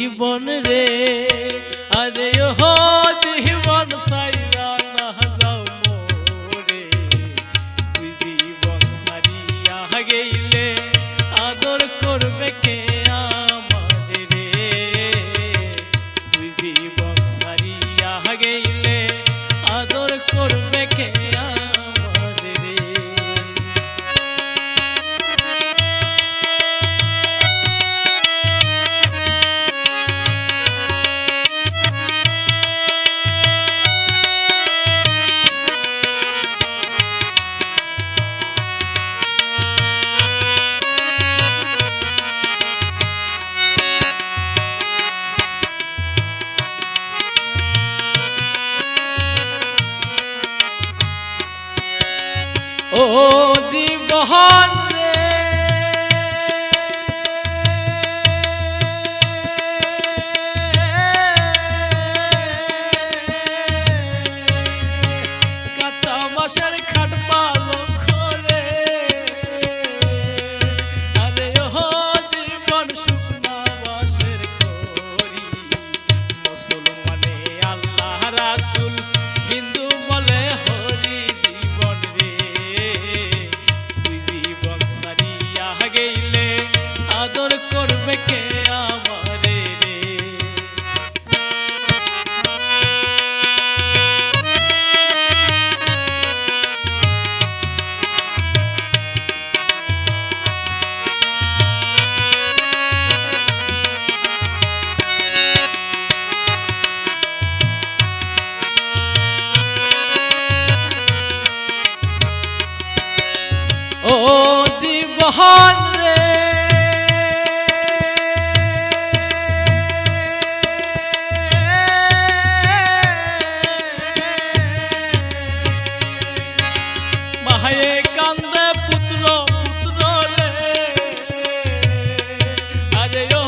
জীবন রে আরে ও জীবন সাইরা না যাও মোরে তুই জীবন সারিয়া গেলে আদর করবে কে আমারে রে তুই জীবন সারিয়া গেলে আদর করবে কে আমারে রে ও জীবন রে কাঁচা বাঁশের খাট পালঙ্ক রে আরে ও জীবন শুকনা বাঁশের খড়ি মুসলমানে আল্লাহ রাসূল হিন্দু বলে হরি জীবন রে তুই জীবন সারিয়া গেলে আদর করবে কে আমারে রে ও জীবন রে মায়ে কান্দে পুত্র পুত্র রে আরে ও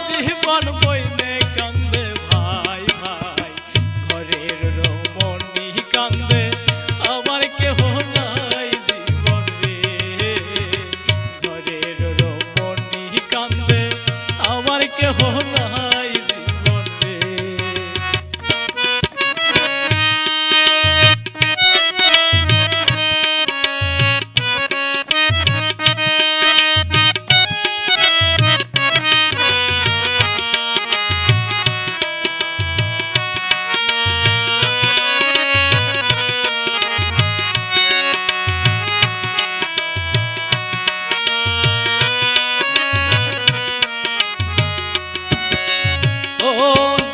জীবন বইনে কান্দে ভাই ভাই ঘরের রমণী কান্দে আমার কেহ নাই জীবন রে ঘরের রমণী কান্দে আমার কেহ নাই জীবন রে ও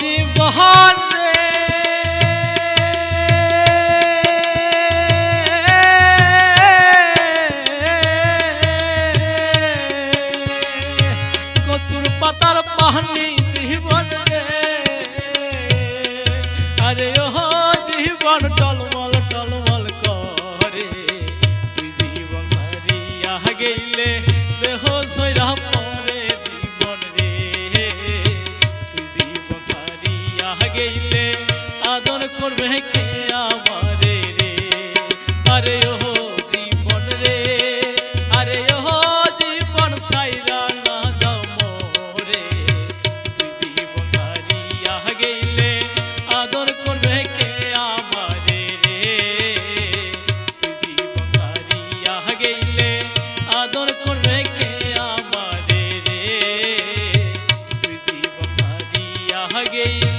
জীবন রে কচুর পাতার পানি জীবন রে আরে ও জীবন টলমল টলমল করে তুই জীবন সারিয়া গেলে দেহ সইরা পরে জীবন রে তুই জীবন সারিয়া গেলে আদর করবে কে আমারে রে আরে ও জীবন রে আরে ও জীবন সাইরা না যাও মোরে তুই জীবন সারিয়া গেলে আদর করবে কে আমারে রে তুই জীবন সারিয়া গেলে আদর করবে কে আমারে রে তুই জীবন সারিয়া গেলে